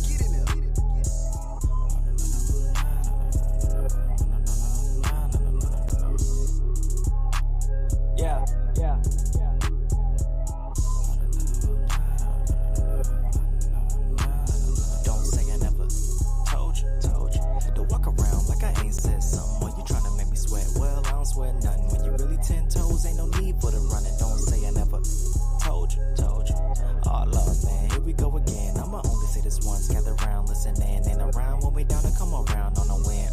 Get in there. Yeah. Don't say I never told you. Don't walk around like I ain't said something. While you tryna make me sweat, well, I don't sweat nothing. When you really 10 toes, ain't no need for the running. Don't say I never told you. Oh, Lord, man, here we go again. I'ma only say this once. Gather round, listen in, and around when we down and come around on a win.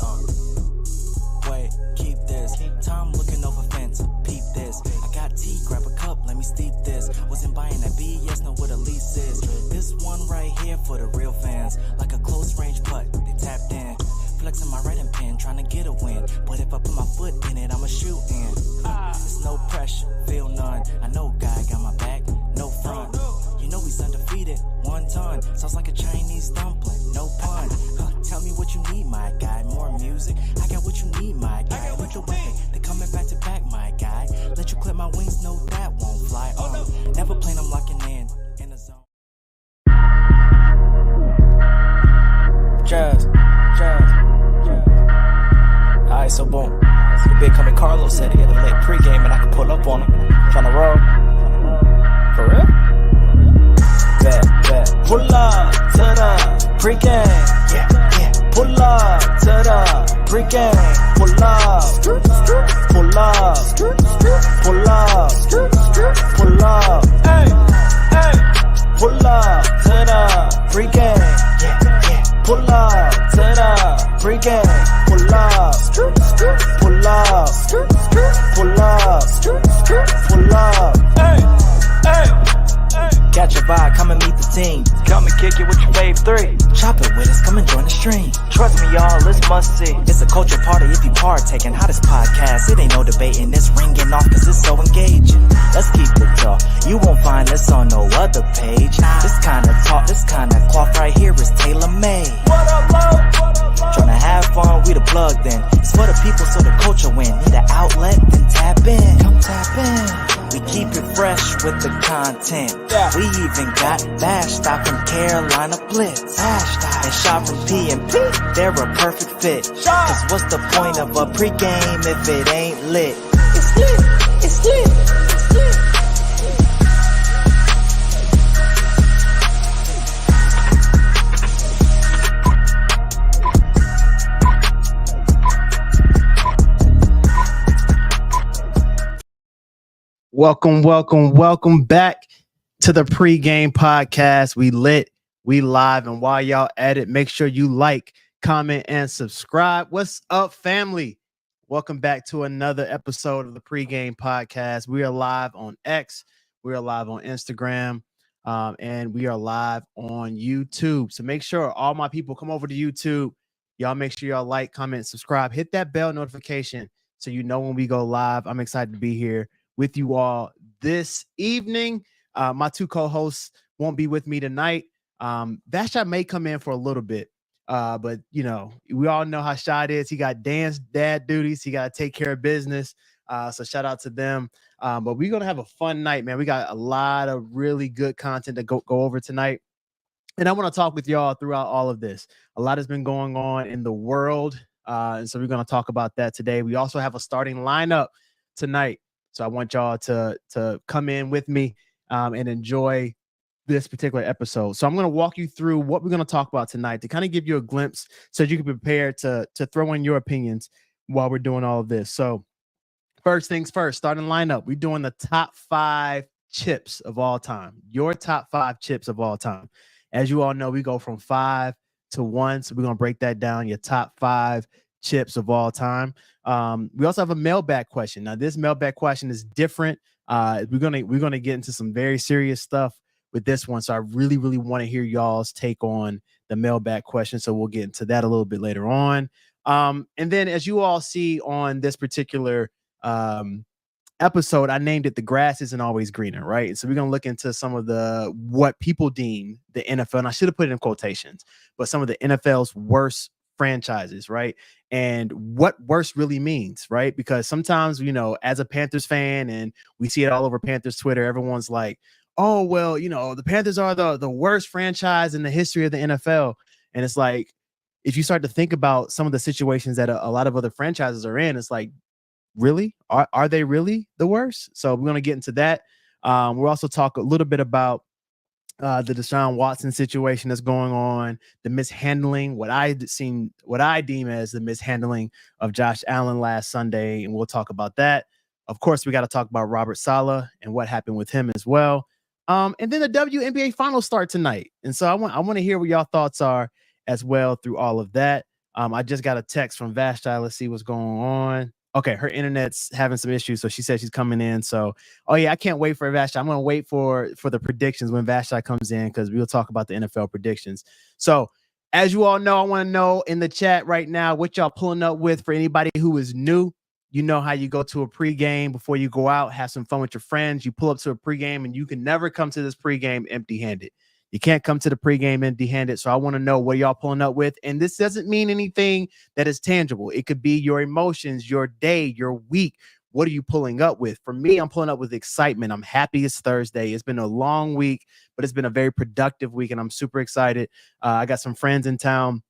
Wait, keep this. Tom looking over fence, peep this. I got tea, grab a cup, let me steep this. Wasn't buying that BS, know what a lease is. This one right here for the real fans. Like a close range putt, they tapped in. Flexing my writing pen, trying to get a win. But if I put my foot in it, I'ma shoot in. It's no pressure, feel none. I know guy got my back, no front. You know he's undefeated, 1 ton. Sounds like a Chinese dumpling, no pun. Tell me what you need, my guy. More music, I got what you need, my guy. Let the weapon, they coming back to back, my guy. Let you clip my wings, no that won't fly. Never playing, I'm locking in the zone. Jazz. Alright, so boom. The big coming Carlos said he had a late pregame and I could pull up on him. Tryna roll. For real? Bet. Pull up to the pregame. Yeah. Pull up to the pregame. Pull up. Pull up. Hey. Pull up to the pregame. Yeah. Pull up to the pregame. Pull up. Hey. Catch a vibe, come and meet the team. Come and kick it with your fave 3. Chop it with us, come and join the stream. Trust me, y'all, it's must see. It's a culture party if you partaking. Hottest podcast, it ain't no debating. It's ringing off cause it's so engaging. Let's keep it raw. You won't find this on no other page. This kind of talk, this kind of cloth right here is tailor-made. What up, Lo? Tryna have fun, we the plug then. It's for the people so the culture win. Need an outlet, then tap in. Come tap in. We keep it fresh with the content. We even got Bash Stop from Carolina Blitz. And Shop from P&P, they're a perfect fit. Cause what's the point of a pregame if it ain't lit? It's lit. Welcome back to the Pregame Podcast. We lit, we live, and while y'all at it, make sure you like, comment, and subscribe. What's up, family? Welcome back to another episode of the Pregame Podcast. We are live on X, we are live on Instagram, and we are live on YouTube. So make sure all my people come over to YouTube. Y'all make sure y'all like, comment, subscribe, hit that bell notification so you know when we go live. I'm excited to be here with you all this evening. My 2 co-hosts won't be with me tonight. That may come in for a little bit, but you know, we all know how Shad is. He got Dan's dad duties. He got to take care of business. So shout out to them. But we're gonna have a fun night, man. We got a lot of really good content to go over tonight, and I want to talk with y'all throughout all of this. A lot has been going on in the world, and so we're gonna talk about that today. We also have a starting lineup tonight. So I want y'all to come in with me and enjoy this particular episode. So I'm going to walk you through what we're going to talk about tonight to kind of give you a glimpse so you can prepare to throw in your opinions while we're doing all of this. So first things first, starting lineup. We're doing the top 5 chips of all time. Your top 5 chips of all time. As you all know, we go from 5 to 1. So we're going to break that down. Your top 5 chips of all time. We also have a mailbag question. Now, this mailbag question is different. We're gonna get into some very serious stuff with this one. So I really want to hear y'all's take on the mailbag question. So we'll get into that a little bit later on. And then, as you all see on this particular episode, I named it "The Grass Isn't Always Greener," right? So we're gonna look into some of what people deem the NFL, and I should have put it in quotations, but some of the NFL's worst franchises, right? And what worse really means, right? Because sometimes, you know, as a Panthers fan, and we see it all over Panthers Twitter, everyone's like, oh well, the Panthers are the worst franchise in the history of the NFL, and it's like if you start to think about some of the situations that a lot of other franchises are in, it's like really are they really the worst? So we're gonna get into that. We'll also talk a little bit about the Deshaun Watson situation that's going on, the mishandling, what I deem as the mishandling of Josh Allen last Sunday, and we'll talk about that. Of course, we got to talk about Robert Saleh and what happened with him as well. And then the WNBA finals start tonight, and so I want to hear what y'all thoughts are as well through all of that. I just got a text from Vashti. Let's see what's going on. Okay, her internet's having some issues, so she said she's coming in. So, oh yeah, I can't wait for Vashti. I'm gonna wait for the predictions when Vashti comes in because we'll talk about the NFL predictions. So, as you all know, I want to know in the chat right now what y'all pulling up with for anybody who is new. You know how you go to a pregame before you go out, have some fun with your friends. You pull up to a pregame, and you can never come to this pregame empty-handed. You can't come to the pregame empty-handed. So I want to know what y'all pulling up with. And this doesn't mean anything that is tangible. It could be your emotions, your day, your week. What are you pulling up with? For me, I'm pulling up with excitement. I'm happy it's Thursday. It's been a long week, but it's been a very productive week, and I'm super excited. I got some friends in town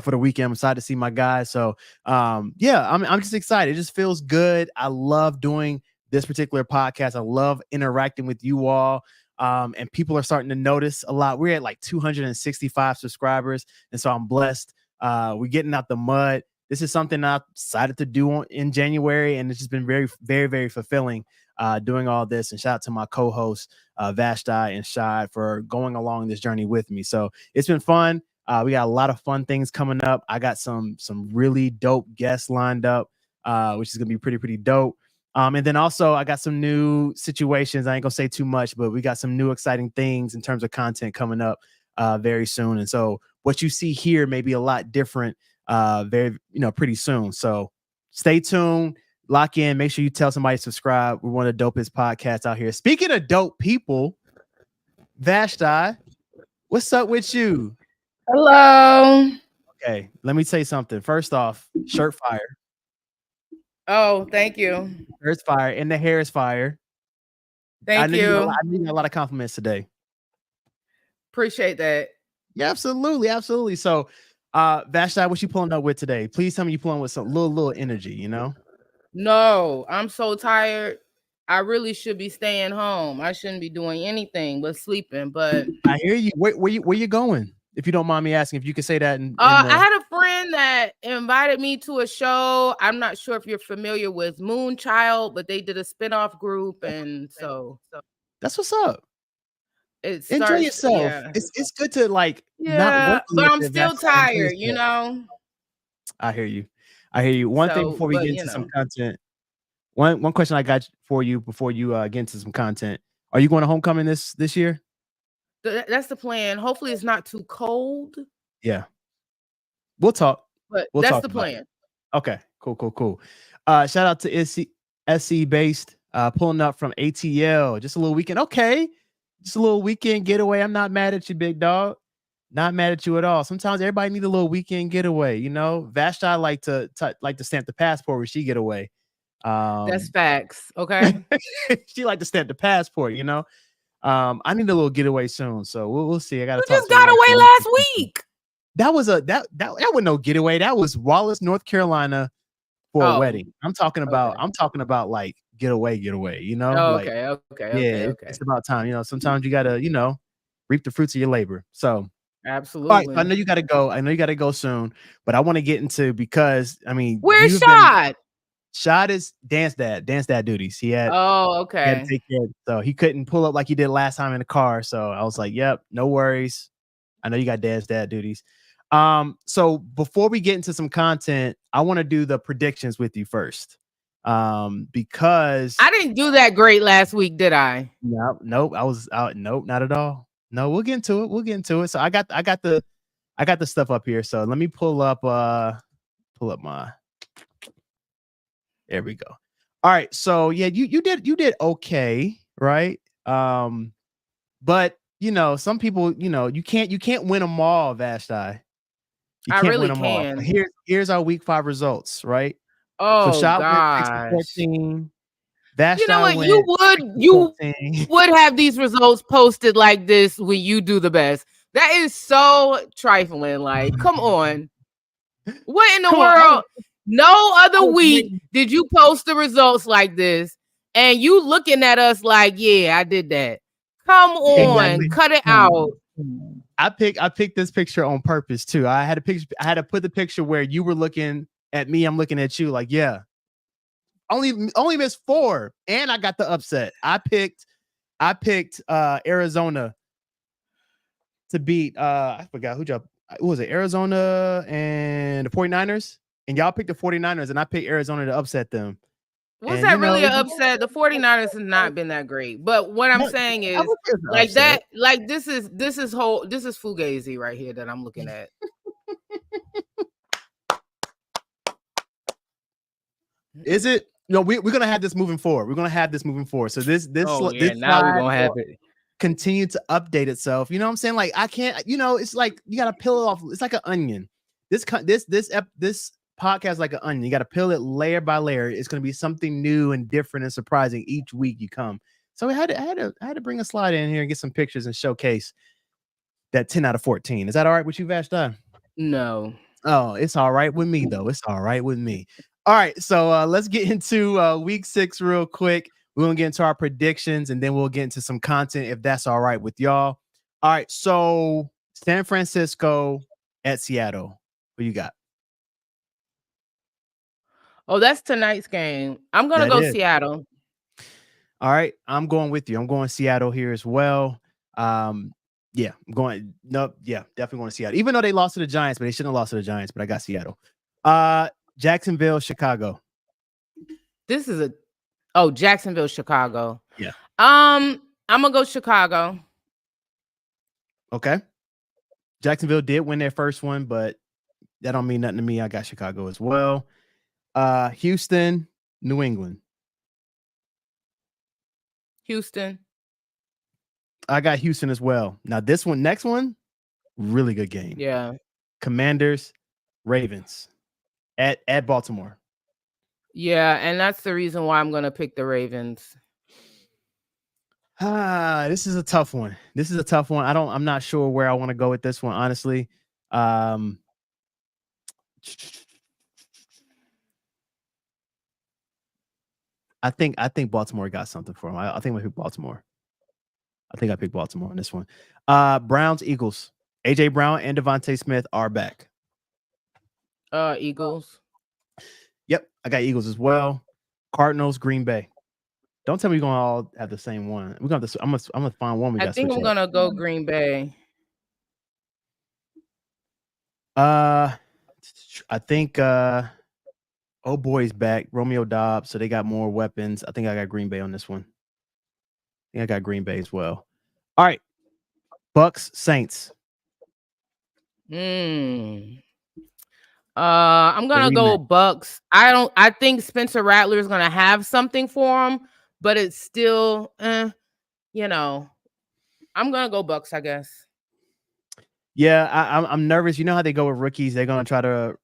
for the weekend. I'm excited to see my guys. So yeah, I'm just excited. It just feels good. I love doing this particular podcast. I love interacting with you all. And people are starting to notice a lot. We're at like 265 subscribers, and so I'm blessed. We're getting out the mud. This is something I decided to do in January, and it's just been very, very, very fulfilling doing all this. And shout out to my co-hosts, Vashti and Shad, for going along this journey with me. So it's been fun. We got a lot of fun things coming up. I got some really dope guests lined up, which is gonna be pretty dope. And then also I got some new situations. I ain't gonna say too much, but we got some new exciting things in terms of content coming up very soon. And so what you see here may be a lot different pretty soon. So stay tuned, lock in, make sure you tell somebody to subscribe. We're one of the dopest podcasts out here. Speaking of dope people, Vashti, what's up with you? Hello. Okay, let me say something. First off, shirt fire. Oh, thank you. Shirt's fire, and the hair is fire. Thank you. I need a lot of compliments today. Appreciate that. Yeah, absolutely. So, Vashti, what you pulling up with today? Please tell me you pulling with some little energy. No, I'm so tired. I really should be staying home. I shouldn't be doing anything but sleeping. But I hear you. Where you going? If you don't mind me asking, if you could say that. I had a friend that invited me to a show. I'm not sure if you're familiar with Moonchild, but they did a spinoff group, and so that's what's up. Enjoy yourself. Yeah. It's good to like not work, but I'm still tired. I hear you. One thing before we get into some content. One question I got for you before you get into some content. Are you going to homecoming this year? That's the plan. Hopefully it's not too cold. Yeah. We'll talk. But that's the plan. Okay. Cool. Shout out to SC based pulling up from ATL. Just a little weekend. Okay. Just a little weekend getaway. I'm not mad at you, big dog. Not mad at you at all. Sometimes everybody need a little weekend getaway, Vashti like to stamp the passport where she get away. That's facts. Okay. She like to stamp the passport, I need a little getaway soon, so we'll see. I gotta talk. Just got away last week. That was that was no getaway. That was Wallace, North Carolina, for a wedding. I'm talking about like getaway. Okay. It's about time. Sometimes you gotta reap the fruits of your labor. So absolutely. All right, I know you gotta go soon, but I want to get into because where's Shad? Shad is dance dad duties. He had okay. He had to take care of, so he couldn't pull up like he did last time in the car. So I was like, yep, no worries. I know you got dance dad duties. So before we get into some content, I want to do the predictions with you first. Because I didn't do that great last week, did I? Nope. I was out. Nope, not at all. No, we'll get into it. So I got the stuff up here. So let me pull up my. There we go. All right. So yeah, you did okay, right? But some people, you can't win them all, Vashti. You can't win them all. Here's our week 5 results, right? Oh, so Shad gosh. went 6-14. You know Vashon what? You went 16-14. would have these results posted like this when you do the best. That is so trifling. Like, come on. What in the Come on, world? No other was week waiting. did you post the results like this, and you looking at us like, yeah, I did that. Come on, Exactly. cut it out. I picked this picture on purpose too. I had to put the picture where you were looking at me, I'm looking at you, like, yeah. Only missed 4, and I got the upset. I picked Arizona to beat I forgot who y'all. What was it? Arizona and the 49ers, and y'all picked the 49ers, and I picked Arizona to upset them. Was And that really an upset? The 49ers have not been that great. But what I'm saying is, like that, like this is fugazi right here that I'm looking at. Is it? No, we're gonna have this moving forward. We're gonna have this moving forward. So this now we're slide gonna have it. continue to update itself. You know what I'm saying? Like, I can't. You know, it's like you gotta peel it off. It's like an onion. This podcast is like an onion. You gotta peel it layer by layer. It's gonna be something new and different and surprising each week you come. So I had to bring a slide in here and get some pictures and showcase that 10 out of 14. Is that all right with you, Vashon? No. Oh, it's all right with me though. It's all right with me. All right, so let's get into week 6 real quick. We're gonna get into our predictions, and then we'll get into some content if that's all right with y'all. All right, so San Francisco at Seattle. What you got? Oh, that's tonight's game. I'm gonna go Seattle. All right, I'm going with you. I'm going Seattle here as well. Yeah, I'm going. Nope, yeah, definitely going to Seattle. Even though they lost to the Giants, but they shouldn't have lost to the Giants. But I got Seattle. Jacksonville, Chicago. This is Jacksonville, Chicago. Yeah. I'm gonna go Chicago. Okay. Jacksonville did win their first one, but that don't mean nothing to me. I got Chicago as well. Houston, New England. Houston. I got Houston as well. Now next one, really good game. Yeah. Commanders, Ravens at Baltimore. Yeah, and that's the reason why I'm gonna pick the Ravens. This is a tough one. I'm not sure where I want to go with this one, honestly. I think Baltimore got something for him. I think I pick Baltimore. I think I picked Baltimore on this one. Browns, Eagles. AJ Brown and Devontae Smith are back. Eagles. Yep, I got Eagles as well. Cardinals, Green Bay. Don't tell me we're gonna all have the same one. We're gonna. I'm gonna find one. I think I'm gonna go Green Bay. I think. Oh boy's back. Romeo Dobbs. So they got more weapons. I think I got Green Bay on this one. I think I got Green Bay as well. All right. Bucks, Saints. I'm gonna go Bucks. I think Spencer Rattler is gonna have something for him, but it's still, you know, I'm gonna go Bucks, I guess. Yeah, I'm nervous. You know how they go with rookies? They're gonna try to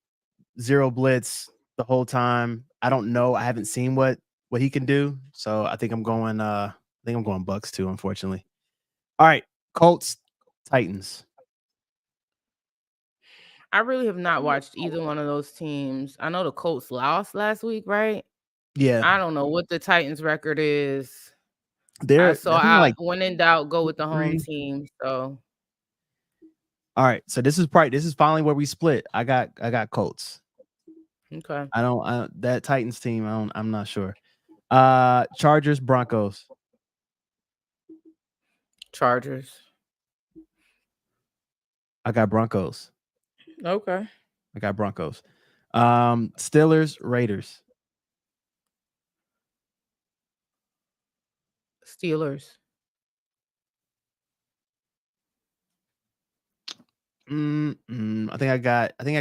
zero blitz the whole time. I don't know. I haven't seen what he can do. So I think I'm going. Bucks too. Unfortunately. All right, Colts, Titans. I really have not watched either one of those teams. I know the Colts lost last week, right? Yeah. I don't know what the Titans record is. Like, when in doubt, go with the home team. So. All right. So this is finally where we split. I got Colts. Okay. That Titans team, I'm not sure. Chargers, Broncos. Chargers. I got Broncos. Okay. I got Broncos. Steelers, Raiders. Steelers. I think I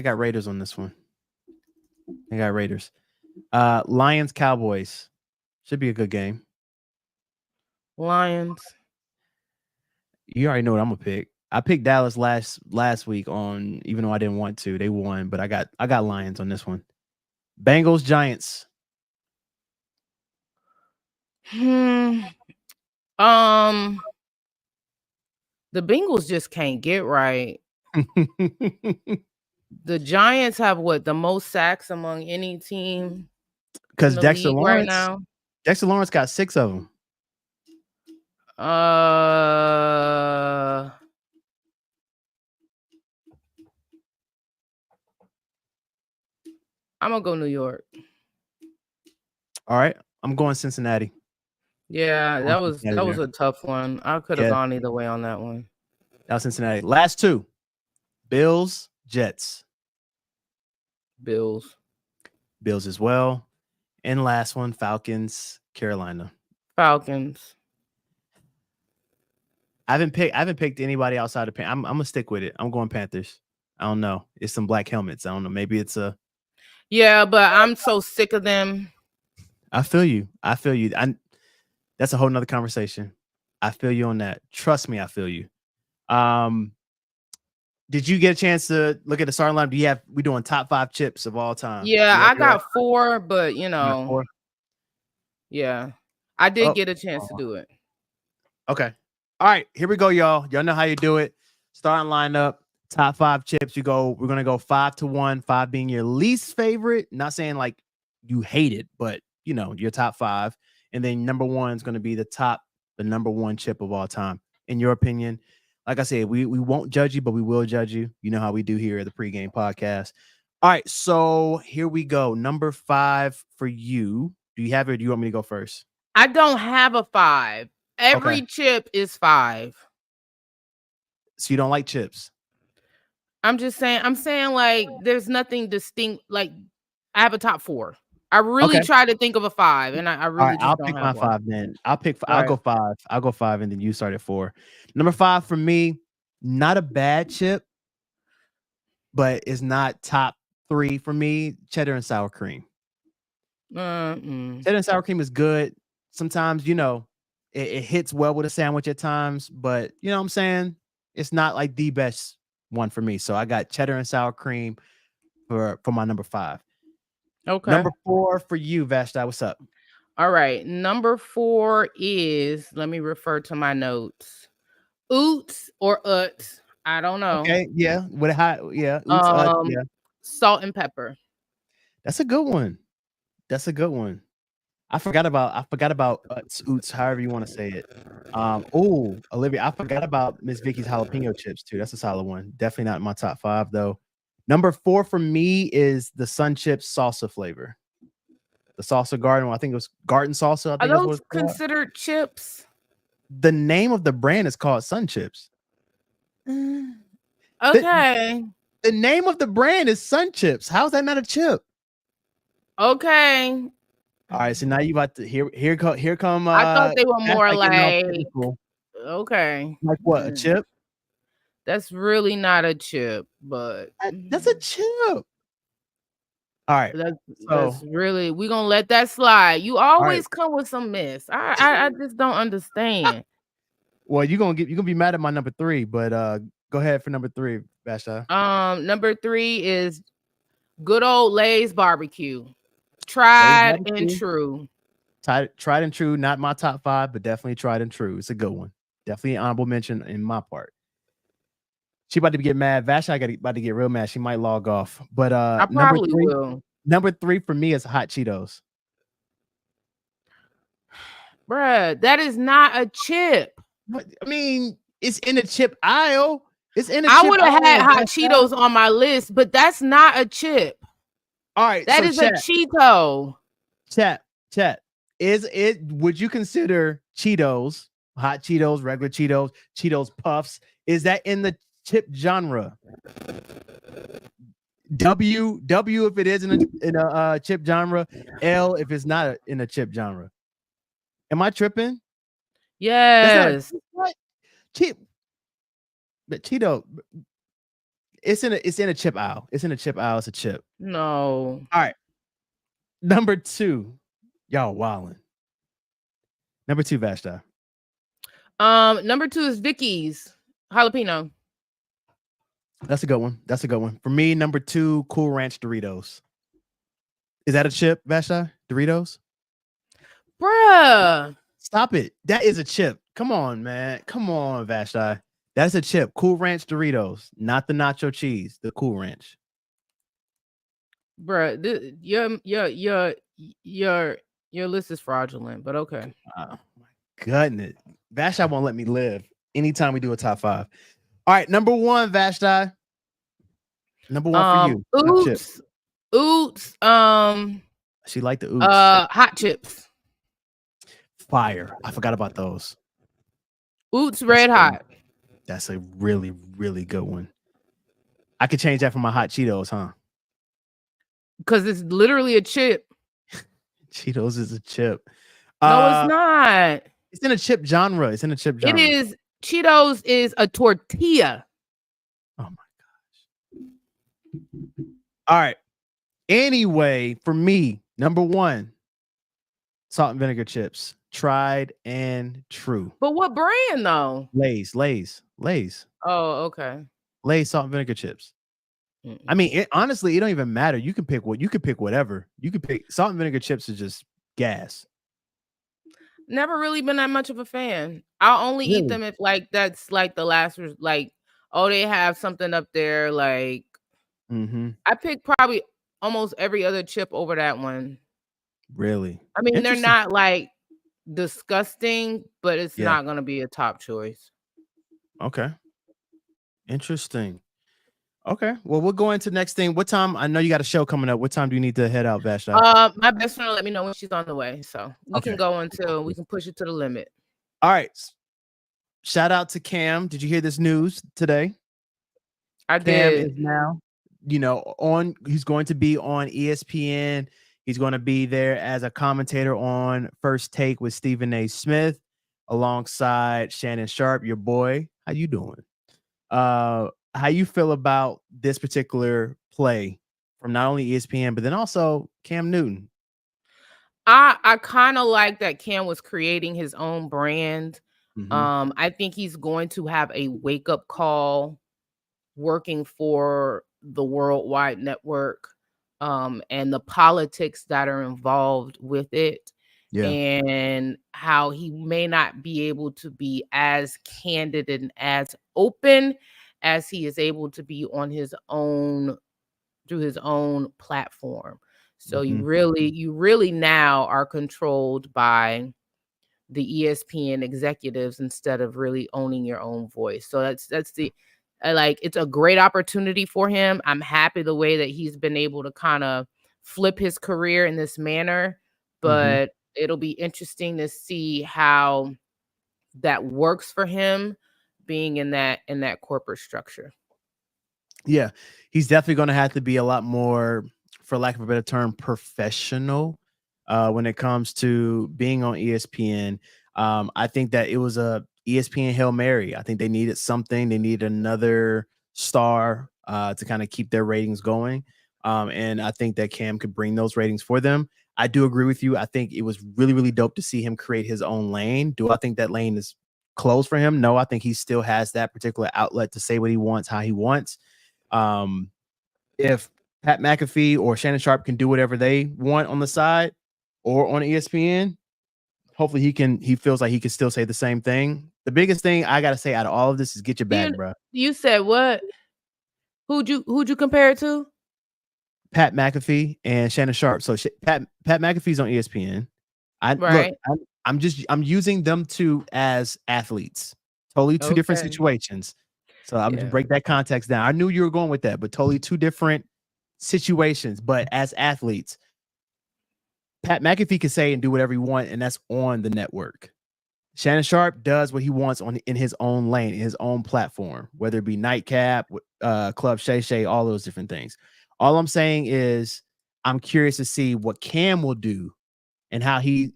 got Raiders on this one. I got Raiders. Lions, Cowboys. Should be a good game. Lions. You already know what I'm gonna pick. I picked Dallas last week on, even though I didn't want to. They won, but I got Lions on this one. Bengals, Giants. Hmm. Um, the Bengals just can't get right. The Giants have the most sacks among any team in Because the league right now. Dexter Lawrence got 6 of them. I'm gonna go New York. All right, I'm going Cincinnati. Yeah, that was Cincinnati a tough one. I could have gone either way on that one. That was Cincinnati. Last two: Bills, Jets. Bills Bills as well. And last one: Falcons, Carolina. Falcons. I haven't picked anybody outside of I'm gonna stick with it. I'm going Panthers. I don't know. It's some black helmets. I don't know. Maybe it's a. Yeah, but I'm so sick of them. I feel you. That's a whole nother conversation. I feel you on that. Trust me, I feel you. Did you get a chance to look at the starting line? We doing top 5 chips of all time? Yeah, I got 4, but yeah, I did get a chance to do it. Okay. All right, here we go, y'all. Y'all know how you do it. Starting lineup, top 5 chips. We're gonna go 5 to 1, 5 being your least favorite. Not saying like you hate it, but your top 5. And then number 1 is gonna be the number 1 chip of all time. In your opinion. Like I said, we won't judge you, but we will judge you. You know how we do here at the Pregame Podcast. All right, so here we go. Number 5 for you. Do you have it or do you want me to go first? I don't have a 5. Every chip is 5. So you don't like chips? I'm saying like there's nothing distinct. Like I have a top 4. I really try to think of a 5, and I really just don't have one. I'll pick my 5 then. I'll go 5. I'll go 5, and then you start at 4. Number 5 for me, not a bad chip, but it's not top 3 for me. Cheddar and sour cream. Cheddar and sour cream is good. Sometimes, it hits well with a sandwich at times, but you know what I'm saying? It's not like the best one for me. So I got cheddar and sour cream for my number 5. Okay. Number 4 for you, Vashti. What's up? All right. Number 4 is, let me refer to my notes. Oots or uts. I don't know. Okay. Yeah. Oots, yeah. Salt and pepper. That's a good one. I forgot about oots, however you want to say it. Olivia, I forgot about Miss Vicky's jalapeno chips too. That's a solid one. Definitely not in my top 5 though. Number 4 for me is the Sun Chips salsa flavor. The salsa garden. I think it was garden salsa. I think are those considered chips? The name of the brand is called Sun Chips. Okay. The name of the brand is Sun Chips. How is that not a chip? Okay. All right, so now you about to here come. I thought they were more like okay. Like what? A chip? That's really not a chip, but that's a chip. All right, that's really we're gonna let that slide. You always come with some mess. I just don't understand. Well, you're gonna be mad at my number 3, but go ahead for number 3, Vashti. Number 3 is good old Lay's barbecue. Tried and true. Tried and true, not my top 5, but definitely tried and true. It's a good one. Definitely an honorable mention in my part. She about to get mad. Vashti about to get real mad. She might log off. But I probably will. Number 3 for me is hot Cheetos. Bruh, that is not a chip. I mean, it's in the chip aisle. I would have had hot Cheetos on my list, but that's not a chip. All right, that is a Cheeto. Chat. Would you consider Cheetos, hot Cheetos, regular Cheetos, Cheetos Puffs? Is that in the chip genre? W if it is in a chip genre. L if it's not in a chip genre. Am I tripping? Yes. Chip, but Cheeto. It's in a chip aisle. It's in a chip aisle. It's a chip. No. All right. Number 2. Y'all wildin'. Number 2, Vashti. Number 2 is Vicky's jalapeno. That's a good one. For me, number 2, Cool Ranch Doritos. Is that a chip, Vashti? Doritos? Bruh. Stop it. That is a chip. Come on, man. Come on, Vashti. That's a chip. Cool Ranch Doritos, not the nacho cheese. The Cool Ranch. Bruh, your list is fraudulent, but okay. Oh my goodness. Vashti won't let me live anytime we do a top 5. All right, number 1, Vashti. Number 1 for you. What chip? Oots. She liked the oots. Hot chips. Fire. I forgot about those. Oots red hot. That's a really, really good one. I could change that for my hot Cheetos, huh? Because it's literally a chip. Cheetos is a chip. No, it's not. It's in a chip genre. It is. Cheetos is a tortilla. Oh my gosh. All right. Anyway, for me, number 1, salt and vinegar chips. Tried and true. But what brand though? Lay's. Oh, okay. Lay's salt and vinegar chips. Mm-mm. I mean, honestly, it don't even matter. You can pick whatever. You can pick salt and vinegar chips is just gas. Never really been that much of a fan. I'll only eat them if like that's like the last like, oh, they have something up there. Like I pick probably almost every other chip over that one. Really? I mean, they're not like disgusting, but it's not gonna be a top choice. Okay. Interesting. Okay. Well, we'll go into the next thing. What time? I know you got a show coming up. What time do you need to head out, Vashti? My best friend will let me know when she's on the way. So we can go until we can push it to the limit. All right. Shout out to Cam. Did you hear this news today? I Cam did. is now, he's going to be on ESPN. He's going to be there as a commentator on First Take with Stephen A. Smith alongside Shannon Sharp, your boy. How you doing? How you feel about this particular play from not only ESPN, but then also Cam Newton? I kind of like that Cam was creating his own brand. I think he's going to have a wake-up call working for the worldwide network and the politics that are involved with it. And how he may not be able to be as candid and as open as he is able to be on his own through his own platform. So you really now are controlled by the ESPN executives instead of really owning your own voice. So that's the it's a great opportunity for him. I'm happy the way that he's been able to kind of flip his career in this manner, but it'll be interesting to see how that works for him being in that corporate structure. Yeah, he's definitely going to have to be a lot more, for lack of a better term, professional when it comes to being on ESPN. I think that it was a ESPN Hail Mary. I think they needed something. They needed another star to kind of keep their ratings going. And I think that Cam could bring those ratings for them. I do agree with you. I think it was really, really dope to see him create his own lane. Do I think that lane is closed for him? No, I think he still has that particular outlet to say what he wants, how he wants. If Pat McAfee or Shannon Sharp can do whatever they want on the side or on ESPN, hopefully he feels like he can still say the same thing. The biggest thing I got to say out of all of this is get your bag, bro. You said what? Who'd you compare it to? Pat McAfee and Shannon Sharp. So Pat McAfee's on ESPN. I'm using them two as athletes. Totally two different situations. So I'm just break that context down. I knew you were going with that, but totally two different situations. But as athletes, Pat McAfee can say and do whatever he wants, and that's on the network. Shannon Sharp does what he wants in his own lane, in his own platform, whether it be Nightcap, Club Shay Shay, all those different things. All I'm saying is I'm curious to see what Cam will do and how he's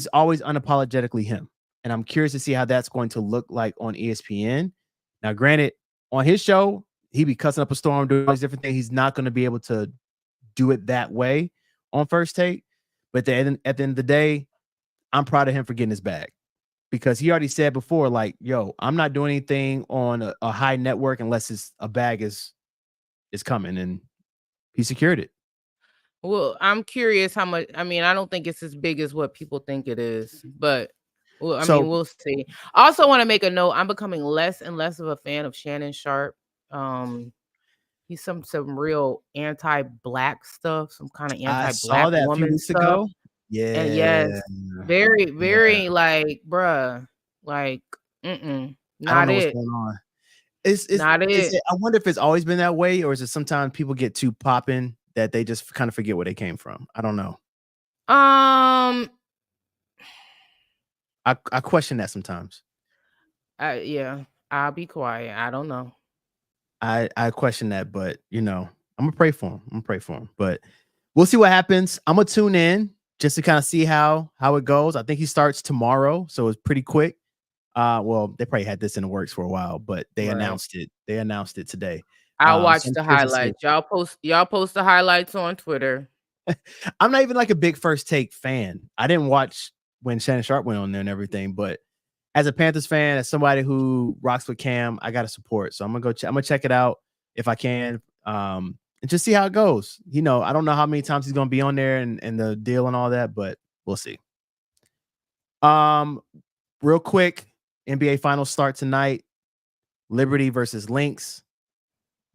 always unapologetically him. And I'm curious to see how that's going to look like on ESPN. Now, granted, on his show, he be cussing up a storm, doing all these different things. He's not going to be able to do it that way on First Take. But at the end of the day, I'm proud of him for getting his bag. Because he already said before, like, yo, I'm not doing anything on a high network unless a bag is coming. And he secured it. Well, I'm curious how much. I mean, I don't think it's as big as what people think it is, but well, I mean, So we'll see. I also want to make a note. I'm becoming less and less of a fan of Shannon Sharp. Um, he's some real anti-black stuff, some kind of I anti-black saw that a few woman weeks stuff. ago. And Yeah, yes, very, yeah. very like, bruh, like, I don't not know what's it, going on. Is not it. it? I wonder if it's always been that way, or is it sometimes people get too popping that they just kind of forget where they came from? I don't know. Um, I question that sometimes. yeah, I'll be quiet. I don't know. I question that, but I'm gonna pray for him. I'm gonna pray for him. But we'll see what happens. I'm gonna tune in just to kind of see how it goes. I think he starts tomorrow, so it's pretty quick. Well, they probably had this in the works for a while, but they Right. announced it. They announced it today. I'll So watch I'm the curious to see. highlights. Y'all post the highlights on Twitter. I'm not even like a big First Take fan. I didn't watch when Shannon Sharp went on there and everything, but as a Panthers fan, as somebody who rocks with Cam, I got to support. So I'm gonna I'm gonna check it out if I can, and just see how it goes. I don't know how many times he's gonna be on there and the deal and all that, but we'll see. Um, Real quick, NBA Finals start tonight. Liberty versus Lynx.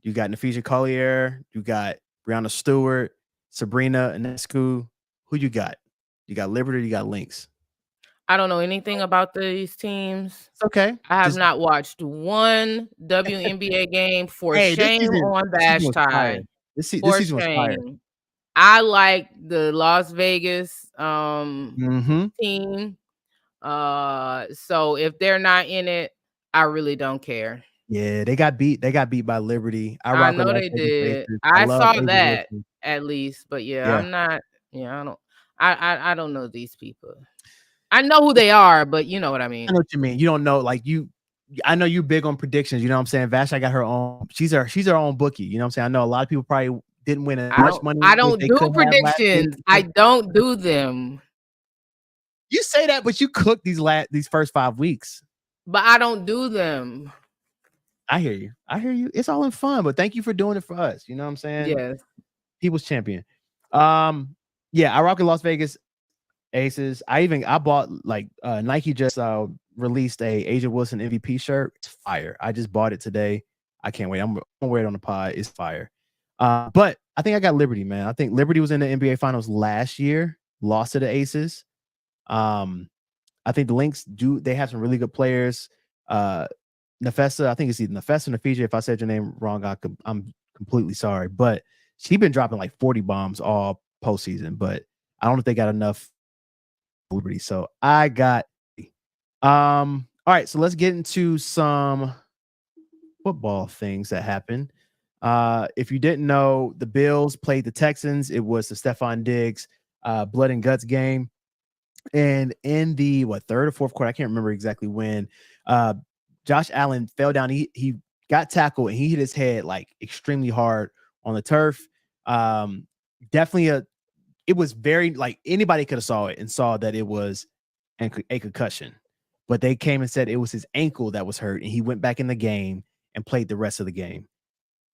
You got Nafisa Collier. You got Brianna Stewart, Sabrina Ionescu. Who you got? You got Liberty. You got Lynx. I don't know anything about these teams. It's okay. I have Just not watched one WNBA game. For hey, this shame season, on this season Bash was fire. Tie. This For season was fire. shame. I like the Las Vegas Mm-hmm. team. So if they're not in it, I really don't care. Yeah, they got beat. They got beat by Liberty. I I rock with know Las they Vegas did. Aces. I I love saw Asia that Wilson. at least, but yeah, Yeah, I'm not. Yeah, I don't. I don't know these people. I know who they are, but you know what I I know mean. what you mean. You don't know, like you. I know you big on predictions. You know what I'm saying? Vash, I got her own. She's her own bookie. You know what I'm saying? I know a lot of people probably didn't win as I much don't. money I as don't they do could have last week. predictions. I don't do them, You say that, but you cooked these first 5 weeks. but I don't do them. I hear you. I hear you. It's all in fun, but thank you for doing it for us. You know what I'm saying? Yes. People's champion. Yeah, I rock with Las Vegas Aces. I bought like Nike just released a Asia Wilson MVP shirt. It's fire. I just bought it today. I can't wait. I'm gonna wear it on the pod. It's fire. But I think I got Liberty, man. I think Liberty was in the NBA Finals last year, lost to the Aces. I think the Lynx they have some really good players. Nafessa, I think it's either Nafessa or Nafija. If I said your name wrong, I'm completely sorry. But she's been dropping like 40 bombs all postseason. But I don't know if they got enough Liberty. So I got all right. So let's get into some football things that happened. If you didn't know, the Bills played the Texans. It was the Stephon Diggs blood and guts game. And in the third or fourth quarter, I can't remember exactly when, Josh Allen fell down. He got tackled and he hit his head like extremely hard on the turf. Definitely it was very like anybody could have saw it and saw that it was a concussion, but they came and said it was his ankle that was hurt, and he went back in the game and played the rest of the game.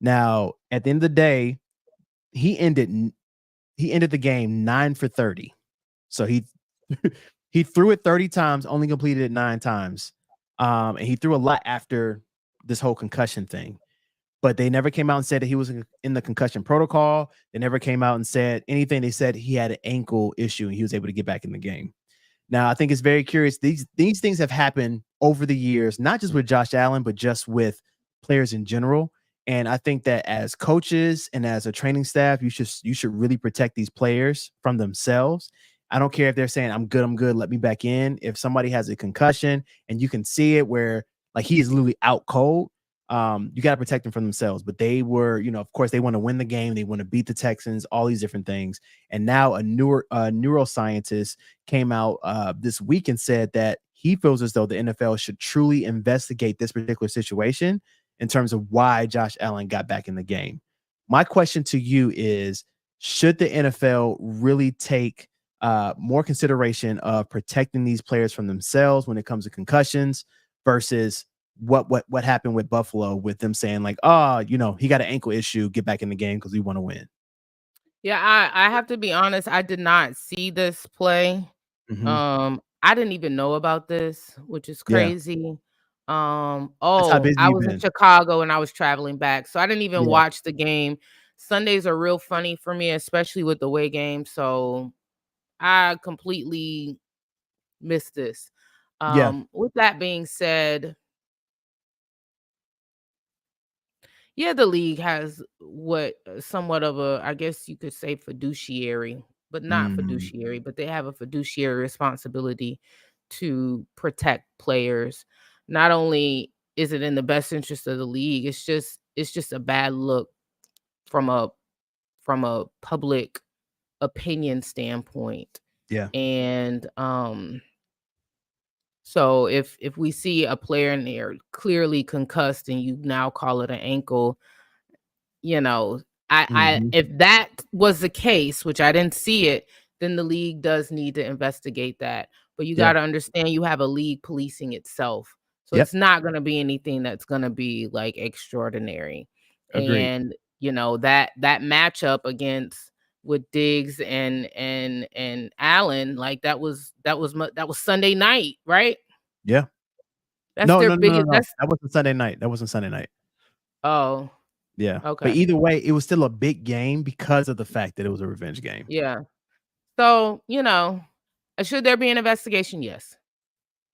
Now, at the end of the day, he ended the game 9 for 30. So he he threw it 30 times, only completed it 9 times. And he threw a lot after this whole concussion thing. But they never came out and said that he was in the concussion protocol. They never came out and said anything. They said he had an ankle issue and he was able to get back in the game. Now, I think it's very curious. These things have happened over the years, not just with Josh Allen, but just with players in general. And I think that as coaches and as a training staff, you should really protect these players from themselves. I don't care if they're saying, I'm good, let me back in. If somebody has a concussion and you can see it where like he is literally out cold, you got to protect them from themselves. But they were, of course, they want to win the game. They want to beat the Texans, all these different things. And now a neuroscientist came out this week and said that he feels as though the NFL should truly investigate this particular situation in terms of why Josh Allen got back in the game. My question to you is, should the NFL really take more consideration of protecting these players from themselves when it comes to concussions versus what happened with Buffalo with them saying like, oh, he got an ankle issue, get back in the game because we want to win? Yeah, I have to be honest, I did not see this play. Hmm. I didn't even know about this, which is Yeah, crazy. that's how Oh, busy I you've was in been. Chicago and I was traveling back, so I didn't even Yeah, watch the game. Sundays are real funny for me, especially with the away game, so I completely missed this. yeah, With that being said, yeah, the league has what somewhat of a, I guess you could say, fiduciary, but not mm, fiduciary, but they have a fiduciary responsibility to protect players. Not only is it in the best interest of the league, it's just a bad look from a public opinion standpoint. yeah, And so if we see a player in there clearly concussed and you now call it an ankle, you know, I hmm, if that was the case, which I didn't see it, then the league does need to investigate that. But you yeah, gotta understand you have a league policing itself. So yep, it's not gonna be anything that's gonna be like extraordinary. agreed. And that matchup against with Diggs and Allen, like that was Sunday night, right? Yeah, That's no, their no, no, no, biggest no. that's That wasn't Sunday night. That wasn't Sunday night. oh, Yeah, but okay. either way, it was still a big game because of the fact that it was a revenge game. Yeah. So, should there be an investigation? Yes.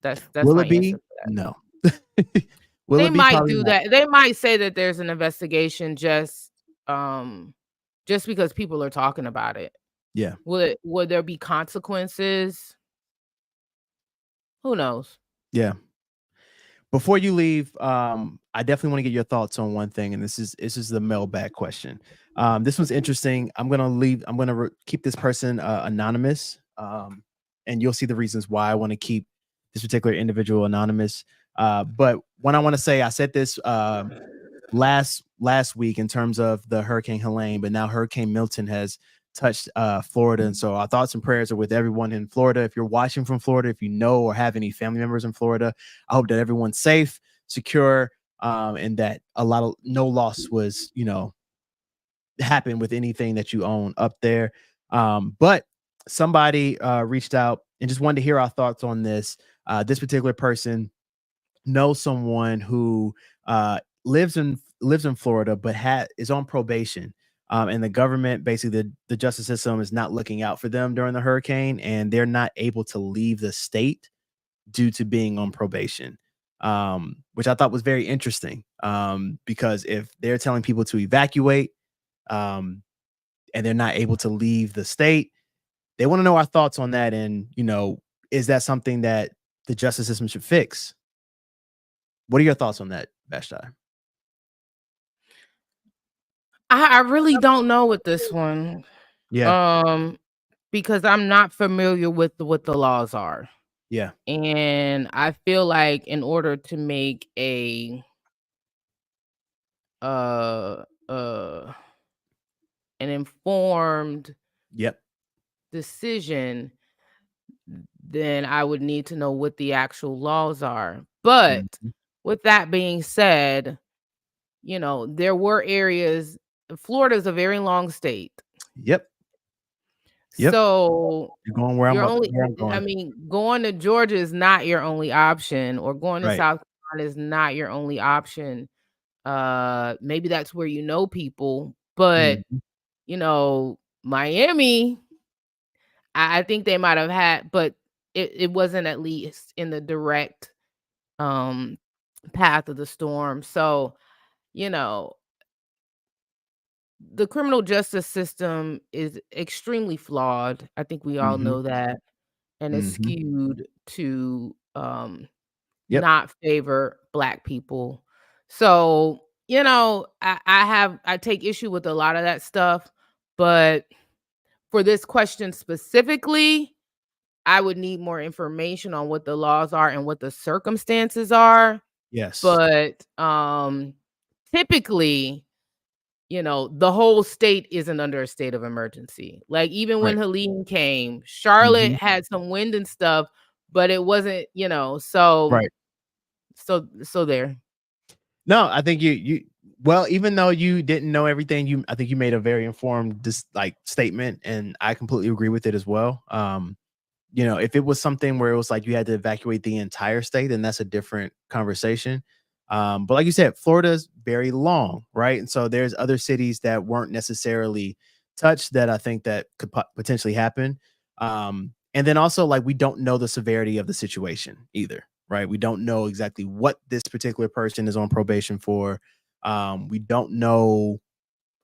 That's Will my it answer be? for that. No. Will They it be? might Probably do not. that. They might say that there's an investigation just because people are talking about it. Yeah. Would there be consequences? Who knows? Yeah. Before you leave, I definitely want to get your thoughts on one thing, and this is the mailbag question. This one's interesting. I'm gonna leave. I'm gonna keep this person anonymous, and you'll see the reasons why I want to keep this particular individual anonymous. But when I want to say, I said this last week in terms of the Hurricane Helene, but now Hurricane Milton has touched Florida, and so our thoughts and prayers are with everyone in Florida. If you're watching from Florida, if you know or have any family members in Florida, I hope that everyone's safe, secure, and that a lot of no loss was happened with anything that you own up there. But somebody reached out and just wanted to hear our thoughts on this. This particular person know someone who lives in Florida, but is on probation. And the government, basically the justice system, is not looking out for them during the hurricane, and they're not able to leave the state due to being on probation. Which I thought was very interesting. Because if they're telling people to evacuate, um, and they're not able to leave the state, they want to know our thoughts on that. And is that something that the justice system should fix? What are your thoughts on that, Vashti? I really don't know with this one. Yeah, Um, because I'm not familiar with what the laws are. yeah, And I feel like in order to make a uh uh an informed yep, decision, then I would need to know what the actual laws are. But mhm, with that being said, there were areas. Florida is a very long state. yep, yep. So You're going where your only where I'm I going. mean, going to Georgia is not your only option, or going to Right. South Carolina is not your only option. Maybe that's where you know people, but Mhm. Miami, I think they might have had, but it wasn't at least in the direct um path of the storm. So, you know, the criminal justice system is extremely flawed. I think we all Mhm. know that, and is Mhm. skewed to Yep. not favor black people. So, I take issue with a lot of that stuff, but for this question specifically, I would need more information on what the laws are and what the circumstances are. Yes. But typically, the whole state isn't under a state of emergency. Like, even when Right. Helene came, Charlotte Mhm. had some wind and stuff, but it wasn't. So Right. so there. No, I think you Well, even though you didn't know everything, I think you made a very informed statement, and I completely agree with it as well. If it was something where it was like you had to evacuate the entire state, then that's a different conversation. But like you said, Florida's very long, right? And so there's other cities that weren't necessarily touched that I think that could potentially happen. And then also, like, we don't know the severity of the situation either, right? We don't know exactly what this particular person is on probation for. We don't know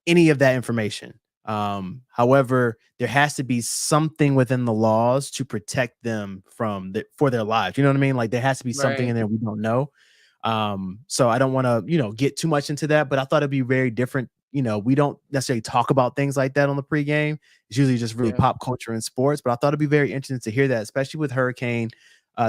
any of that information. However, there has to be something within the laws to protect them for their lives. You know what I mean? Like, there has to be something in Right. there we don't know. So I don't want to, get too much into that, but I thought it'd be very different. We don't necessarily talk about things like that on the pregame. It's usually just really Yeah. pop culture and sports, but I thought it'd be very interesting to hear that, especially with hurricane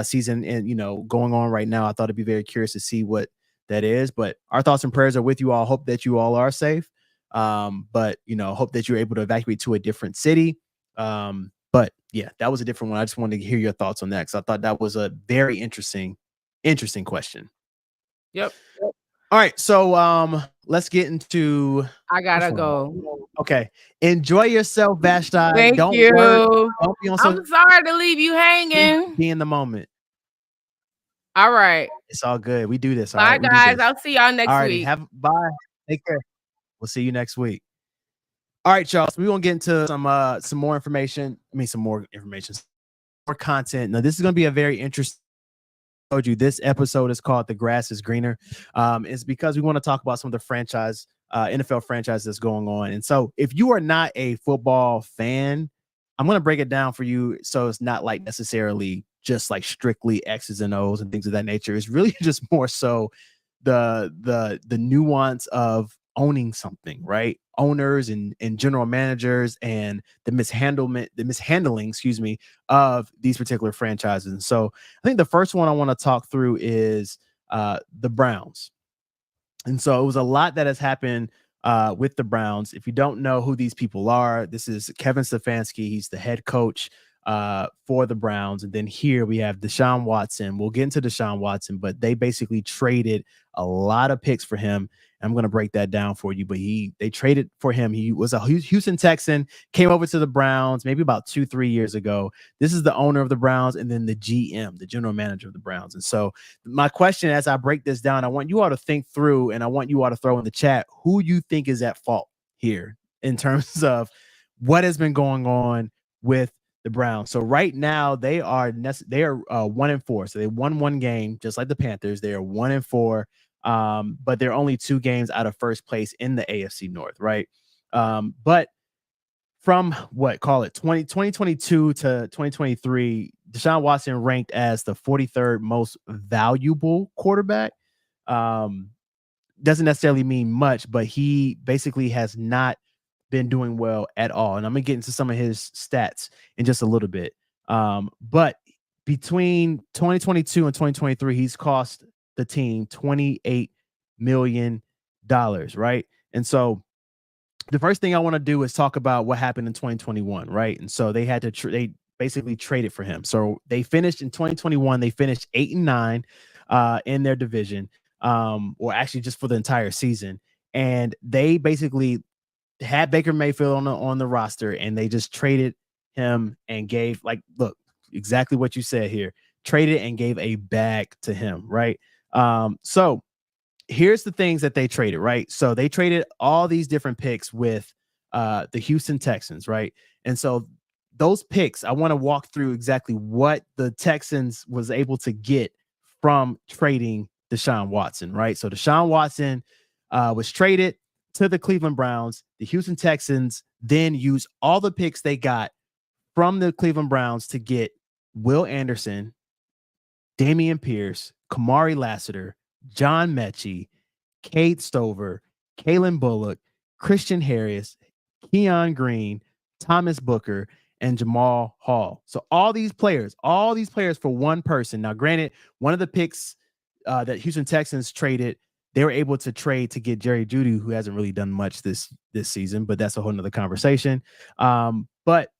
season and going on right now. I thought it'd be very curious to see what that is. But our thoughts and prayers are with you all. Hope that you all are safe. But hope that you're able to evacuate to a different city. But yeah, that was a different one. I just wanted to hear your thoughts on that because I thought that was a very interesting question. Yep. All right, so let's get into I gotta which one? go. Okay, enjoy yourself, Vashti. Thank Don't you. don't be on I'm sorry to leave you hanging. be in the moment. All right. It's all good. We do this. All Bye, right, we do guys. this. I'll see y'all next All righty, week. bye. Take care. We'll see you next week. All right, y'all. So we're gonna get into some more information. Some more content. Now, this is gonna be a very interesting. I told you this episode is called "The Grass Is Greener." It's because we want to talk about some of the NFL franchise that's going on. And so, if you are not a football fan, I'm gonna break it down for you, so it's not like necessarily just like strictly X's and O's and things of that nature. It's really just more so the nuance of owning something, right? Owners and general managers and the mishandling, of these particular franchises. And so I think the first one I want to talk through is the Browns. And so it was a lot that has happened with the Browns. If you don't know who these people are, this is Kevin Stefanski. He's the head coach for the Browns. And then here we have Deshaun Watson. We'll get into Deshaun Watson, but they basically traded a lot of picks for him. I'm going to break that down for you, but they traded for him. He was a Houston Texan, came over to the Browns maybe about 2-3 years ago. This is the owner of the Browns and then the GM, the general manager of the Browns. And so my question, as I break this down, I want you all to think through, and I want you all to throw in the chat who you think is at fault here in terms of what has been going on with the Browns. So right now they are 1-4. So they won one game, just like the Panthers. They are 1-4. But they're only 2 games out of first place in the AFC North, right? But from 2022 to 2023, Deshaun Watson ranked as the 43rd most valuable quarterback. Doesn't necessarily mean much, but he basically has not been doing well at all. And I'm gonna get into some of his stats in just a little bit. But between 2022 and 2023, he's cost the team $28 million, right? And so the first thing I want to do is talk about what happened in 2021, right? And so they had to they basically traded for him. So they finished in 2021, they finished 8-9 in their division, or actually just for the entire season. And they basically had Baker Mayfield on the roster, and they just traded him and gave, like, look, exactly what you said here, traded and gave a bag to him, right? So here's the things that they traded, right? So they traded all these different picks with the Houston Texans, right? And so those picks, I want to walk through exactly what the Texans was able to get from trading Deshaun Watson, right? So Deshaun Watson was traded to the Cleveland Browns. The Houston Texans then used all the picks they got from the Cleveland Browns to get Will Anderson, Damian Pierce, Kamari Lassiter, John Mechie, Cade Stover, Kalen Bullock, Christian Harris, Keon Green, Thomas Booker, and Jamal Hall. So all these players for one person. Now, granted, one of the picks that Houston Texans traded, they were able to trade to get Jerry Jeudy, who hasn't really done much this season, but that's a whole nother conversation. But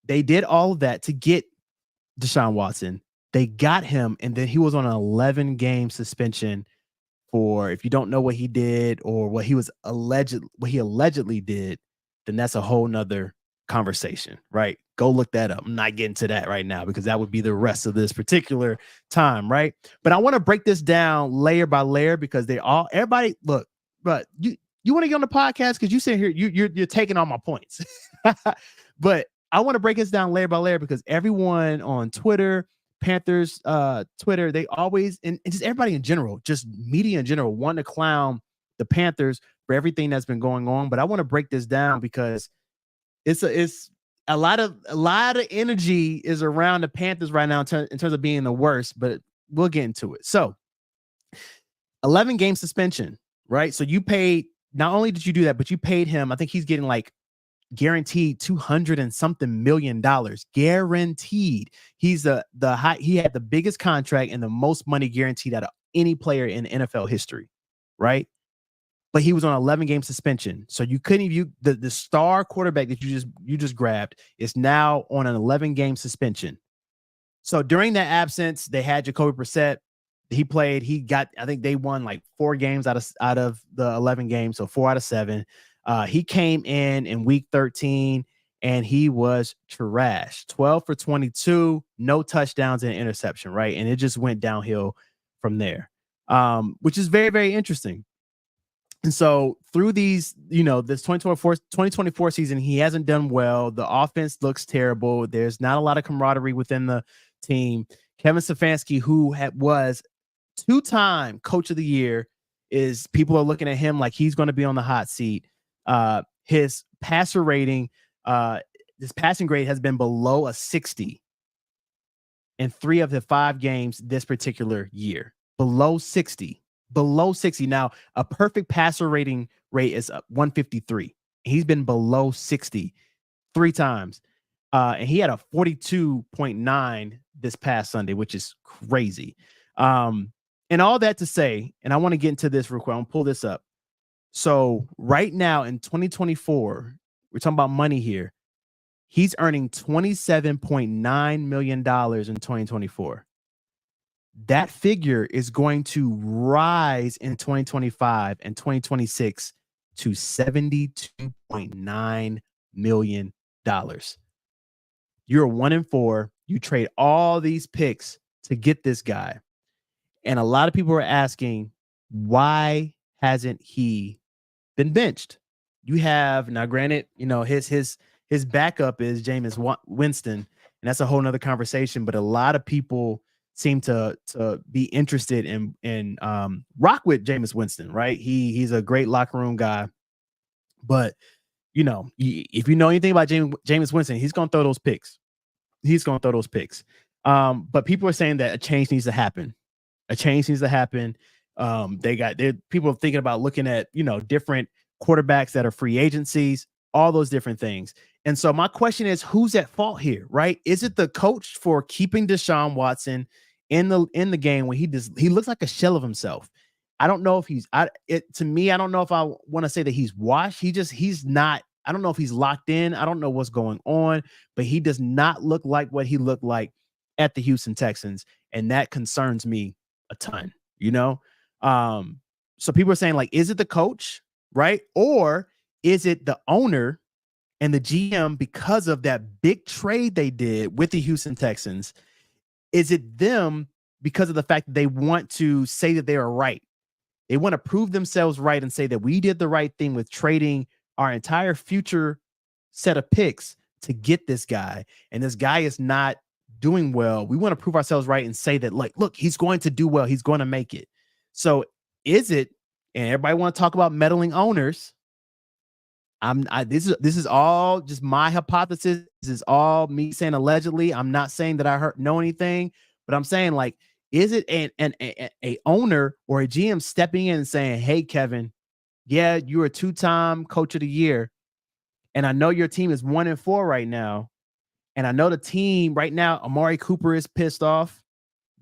they did all of that to get Deshaun Watson. They got him, and then he was on an 11-game suspension for, if you don't know what he did or what he allegedly did, then that's a whole nother conversation, right? Go look that up. I'm not getting to that right now because that would be the rest of this particular time, right? But I want to break this down layer by layer because everybody look, but you want to get on the podcast because you sit here, you're taking all my points. But I want to break this down layer by layer because everyone on Twitter, Panthers, Twitter, they always, and just everybody in general, just media in general, want to clown the Panthers for everything that's been going on. But I want to break this down because it's a lot of energy is around the Panthers right now in terms of being the worst, but we'll get into it. So 11 game suspension, right? So you paid, not only did you do that, but you paid him, I think he's getting like guaranteed $200 and something million guaranteed. He's he had the biggest contract and the most money guaranteed out of any player in NFL history, right? But he was on 11 game suspension. So you couldn't even, the star quarterback that you just grabbed is now on an 11 game suspension. So during that absence, they had Jacoby Brissett. He played, I think they won like 4 games out of the 11 games. So 4 out of 7. He came in week 13 and he was trash. 12 for 22, no touchdowns and interception, right? And it just went downhill from there, which is very, very interesting. And so through these, this 2024 season, he hasn't done well. The offense looks terrible. There's not a lot of camaraderie within the team. Kevin Stefanski, who was 2-time coach of the year, people are looking at him like he's going to be on the hot seat. His passer rating, his passing grade has been below a 60 in 3 of the 5 games this particular year. Below 60. Now, a perfect passer rating rate is 153. He's been below 60 3 times. And he had a 42.9 this past Sunday, which is crazy. And all that to say, and I want to get into this real quick. I'm gonna pull this up. So right now in 2024, we're talking about money here. He's earning $27.9 million in 2024. That figure is going to rise in 2025 and 2026 to $72.9 million. You're 1-4. You trade all these picks to get this guy. And a lot of people are asking, why hasn't he been benched? You have, now granted, his backup is Jameis Winston, and that's a whole nother conversation, but a lot of people seem to be interested in rock with Jameis Winston, right? He's a great locker room guy, but if you know anything about Jameis Winston, he's gonna throw those picks. But people are saying that a change needs to happen. People are thinking about looking at different quarterbacks that are free agencies, all those different things. And so my question is, who's at fault here, right? Is it the coach for keeping Deshaun Watson in the game when he looks like a shell of himself? I don't know if to me, I don't know if I want to say that he's washed. He's not, I don't know if he's locked in. I don't know what's going on, but he does not look like what he looked like at the Houston Texans. And that concerns me a ton, So people are saying, like, is it the coach, right? Or is it the owner and the GM because of that big trade they did with the Houston Texans? Is it them because of the fact that they want to say that they are right? They want to prove themselves right and say that we did the right thing with trading our entire future set of picks to get this guy. And this guy is not doing well. We want to prove ourselves right and say that, like, look, he's going to do well. He's going to make it. So is it, and everybody want to talk about meddling owners. This is all just my hypothesis. This is all me saying allegedly. I'm not saying that I know anything, but I'm saying, like, is it a owner or a GM stepping in and saying, hey, Kevin, yeah, you're a 2-time coach of the year, and I know your team is 1-4 right now, and I know the team right now, Amari Cooper is pissed off.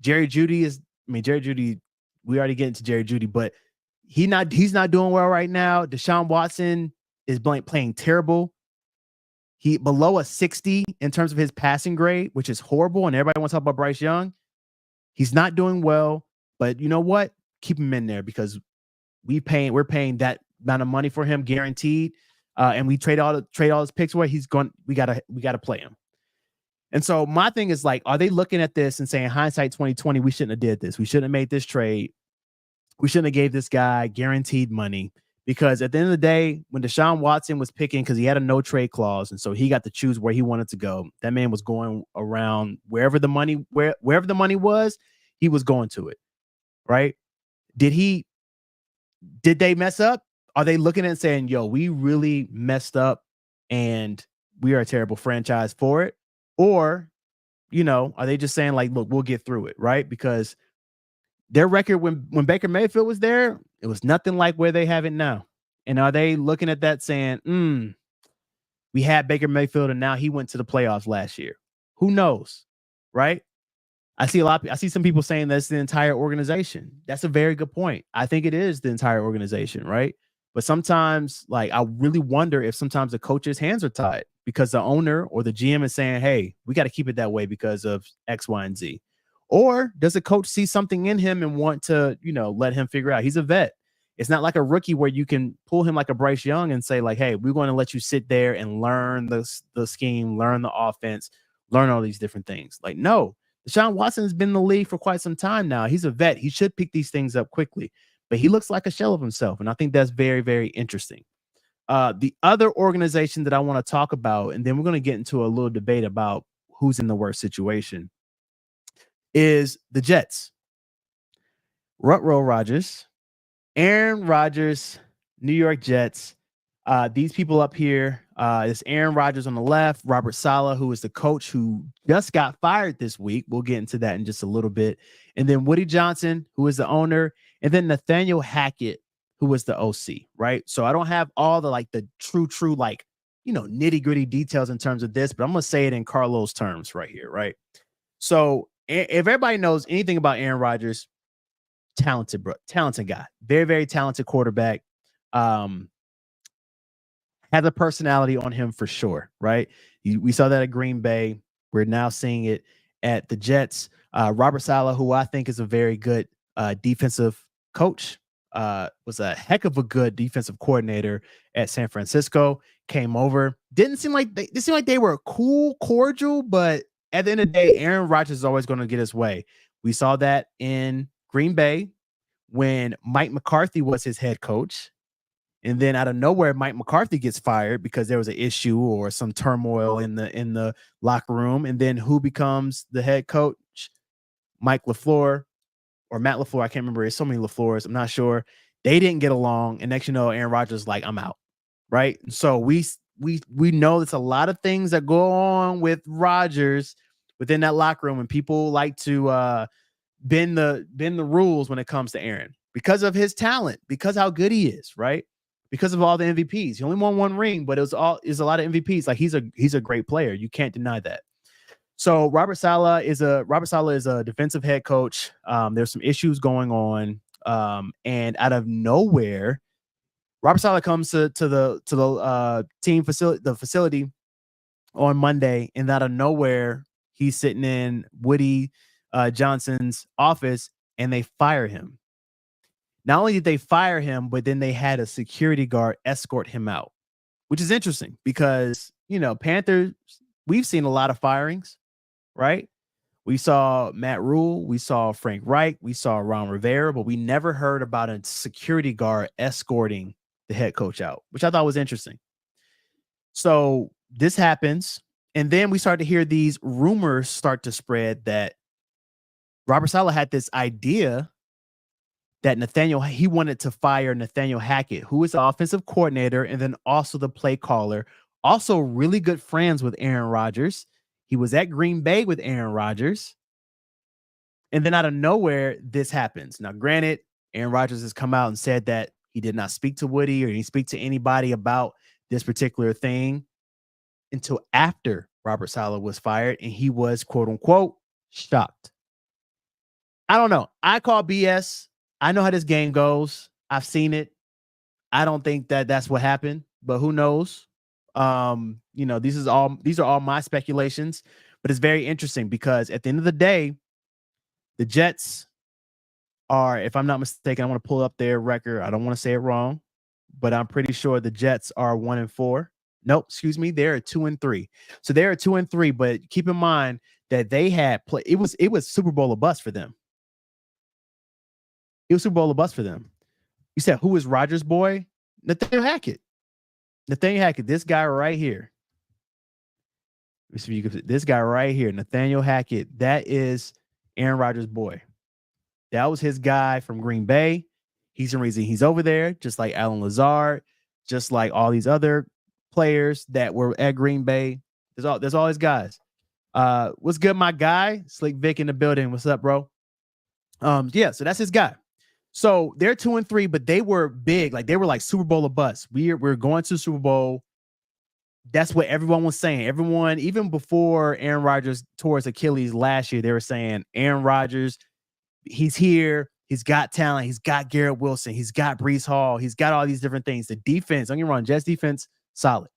Jerry Jeudy, we already get into Jerry Jeudy, but he's not doing well right now. Deshaun Watson is playing terrible. He below a 60 in terms of his passing grade, which is horrible. And everybody wants to talk about Bryce Young. He's not doing well, but you know what? keep him in there because we're paying that amount of money for him guaranteed. And we trade all his picks away. We gotta play him. And so my thing is like, are they looking at this and saying hindsight 2020, we shouldn't have did this. We shouldn't have made this trade. We shouldn't have gave this guy guaranteed money. Because at the end of the day, when Deshaun Watson was picking, because he had a no trade clause, and so he got to choose where he wanted to go. That man was going around wherever the money was, he was going to it. Right? Did they mess up? Are they looking at it and saying, yo, we really messed up and we are a terrible franchise for it? Or, are they just saying like, look, we'll get through it, right? Because their record when Baker Mayfield was there, it was nothing like where they have it now. And are they looking at that saying, we had Baker Mayfield and now he went to the playoffs last year? Who knows, right? I see some people saying that's the entire organization. That's a very good point. I think it is the entire organization, right? But sometimes, like, I really wonder if sometimes the coach's hands are tied because the owner or the GM is saying, hey, we got to keep it that way because of X, Y, and Z. Or does the coach see something in him and want to, let him figure out? He's a vet. It's not like a rookie where you can pull him like a Bryce Young and say, like, hey, we're going to let you sit there and learn the scheme, learn the offense, learn all these different things. Like, no, Deshaun Watson has been in the league for quite some time now. He's a vet. He should pick these things up quickly, but he looks like a shell of himself. And I think that's very, very interesting. The other organization that I want to talk about, and then we're going to get into a little debate about who's in the worst situation, is the Jets. Rutrow Rodgers, Aaron Rodgers, New York Jets. These people up here, is Aaron Rodgers on the left, Robert Saleh, who is the coach who just got fired this week. We'll get into that in just a little bit. And then Woody Johnson, who is the owner, and then Nathaniel Hackett, who was the OC, right? So I don't have all the true nitty gritty details in terms of this, but I'm going to say it in Carlos terms right here, right? So if everybody knows anything about Aaron Rodgers, talented guy, very, very talented quarterback. Has a personality on him for sure, right? We saw that at Green Bay. We're now seeing it at the Jets. Robert Saleh, who I think is a very good defensive coach, was a heck of a good defensive coordinator at San Francisco, came over. Didn't seem like they were cool, cordial, but at the end of the day, Aaron Rodgers is always going to get his way. We saw that in Green Bay when Mike McCarthy was his head coach. And then out of nowhere, Mike McCarthy gets fired because there was an issue or some turmoil in the locker room. And then who becomes the head coach? Mike LaFleur or Matt LaFleur. I can't remember. There's so many LaFleurs. I'm not sure. They didn't get along. And next, Aaron Rodgers is like, I'm out. Right. And so we know there's a lot of things that go on with Rodgers within that locker room, and people like to bend the rules when it comes to Aaron because of his talent, because how good he is, right? Because of all the MVPs. He only won one ring, but is a lot of MVPs. Like he's a great player. You can't deny that. So Robert Saleh is a defensive head coach. There's some issues going on. And out of nowhere, Robert Saleh comes to the team facility on Monday, and out of nowhere, he's sitting in Woody Johnson's office, and they fire him. Not only did they fire him, but then they had a security guard escort him out, which is interesting because, Panthers, we've seen a lot of firings, right? We saw Matt Rule, we saw Frank Reich, we saw Ron Rivera, but we never heard about a security guard escorting the head coach out, which I thought was interesting. So this happens, and then we start to hear these rumors start to spread that Robert Saleh had this idea that he wanted to fire Nathaniel Hackett, who is the offensive coordinator and then also the play caller, also really good friends with Aaron Rodgers. He was at Green Bay with Aaron Rodgers. And then out of nowhere, this happens. Now, granted, Aaron Rodgers has come out and said that he did not speak to Woody or he didn't speak to anybody about this particular thing until after Robert Saleh was fired, and he was, quote unquote, shocked. I don't know. I call BS. I know how this game goes. I've seen it. I don't think that that's what happened, but who knows? These are all my speculations, but it's very interesting because at the end of the day, the Jets are, if I'm not mistaken, I want to pull up their record. I don't want to say it wrong, but I'm pretty sure the Jets are 1-4. Nope, excuse me, they're 2-3. So they're 2-3, but keep in mind that they had play. It was Super Bowl or bust for them. It was Super Bowl or bust for them. You said who is Rogers' boy? Nathaniel Hackett. Nathaniel Hackett, this guy right here. This guy right here, Nathaniel Hackett, that is Aaron Rodgers' boy. That was his guy from Green Bay. He's the reason he's over there, just like Alan Lazard, just like all these other players that were at Green Bay. There's all his guys. What's good, my guy? Slick Vic in the building. What's up, bro? Yeah, so that's his guy. So they're 2-3, but they were big. Like they were like Super Bowl or bust. We're going to Super Bowl. That's what everyone was saying. Everyone, even before Aaron Rodgers tore his Achilles last year, they were saying Aaron Rodgers, he's here. He's got talent. He's got Garrett Wilson. He's got Breece Hall. He's got all these different things. The defense, don't get me wrong, Jets defense, solid.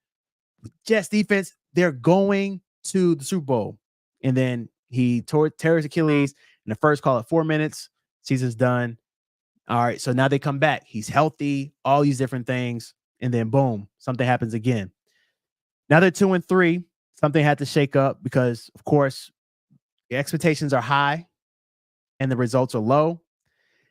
Jets defense, they're going to the Super Bowl. And then he tears his Achilles in the first, call it 4 minutes. Season's done. All right, so now they come back. He's healthy, all these different things. And then boom, something happens again. Now they're 2-3. Something had to shake up because, of course, the expectations are high and the results are low.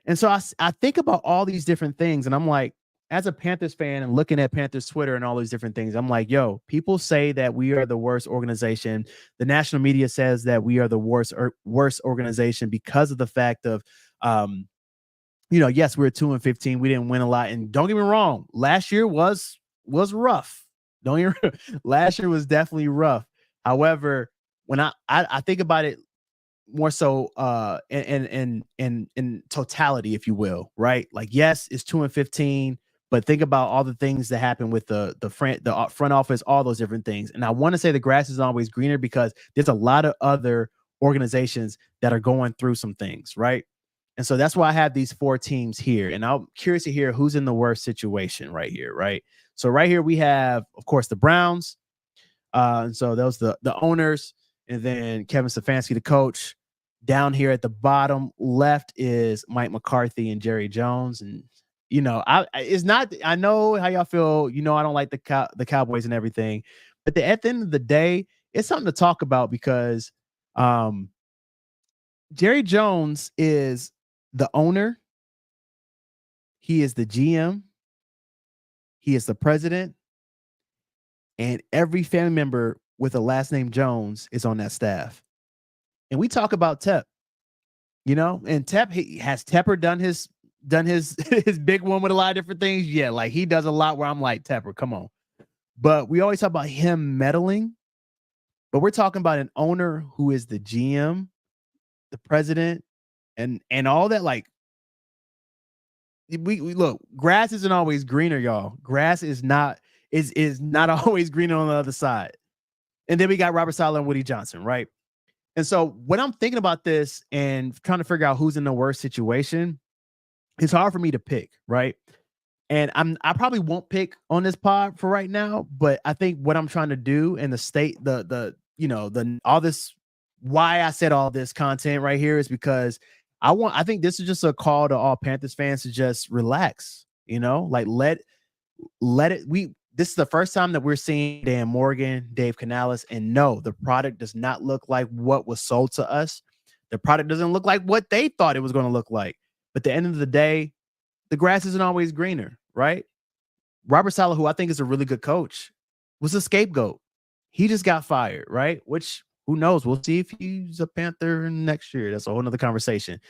And so I think about all these different things, and I'm like, as a Panthers fan and looking at Panthers Twitter and all these different things, I'm like, yo, people say that we are the worst organization. The national media says that we are the worst organization because of the fact of, yes, we're 2-15. We didn't win a lot. And don't get me wrong, last year was rough. Last year was definitely rough. However, when I think about it more so in totality, if you will, right? Like, yes, it's 2-15, but think about all the things that happen with the front office, all those different things. And I want to say the grass is always greener because there's a lot of other organizations that are going through some things, right? And so that's why I have these 4 teams here. And I'm curious to hear who's in the worst situation right here, right? So right here we have, of course, the Browns. And so those the owners, and then Kevin Stefanski, the coach. Down here at the bottom left is Mike McCarthy and Jerry Jones. And I know how y'all feel. I don't like the Cowboys and everything, but at the end of the day, it's something to talk about because Jerry Jones is the owner. He is the GM. He is the president. And every family member with a last name Jones is on that staff. And we talk about Tep, and Tep, has Tepper done his his big one with a lot of different things? Yeah, like he does a lot where I'm like, Tepper, come on. But we always talk about him meddling. But we're talking about an owner who is the GM, the president, and all that. Like, we look, grass isn't always greener, y'all. Grass is not always greener on the other side. And then we got Robert Saleh and Woody Johnson, right? And so when I'm thinking about this and trying to figure out who's in the worst situation, it's hard for me to pick, right? And I probably won't pick on this pod for right now, but I think what I'm trying to do in all this, why I said all this content right here is because I think this is just a call to all Panthers fans to just relax, like let it, this is the first time that we're seeing Dan Morgan, Dave Canales, and no, the product does not look like what was sold to us. The product doesn't look like what they thought it was going to look like. But at the end of the day, the grass isn't always greener, right? Robert Saleh, who I think is a really good coach, was a scapegoat. He just got fired, right? Which, who knows? We'll see if he's a Panther next year. That's a whole nother conversation.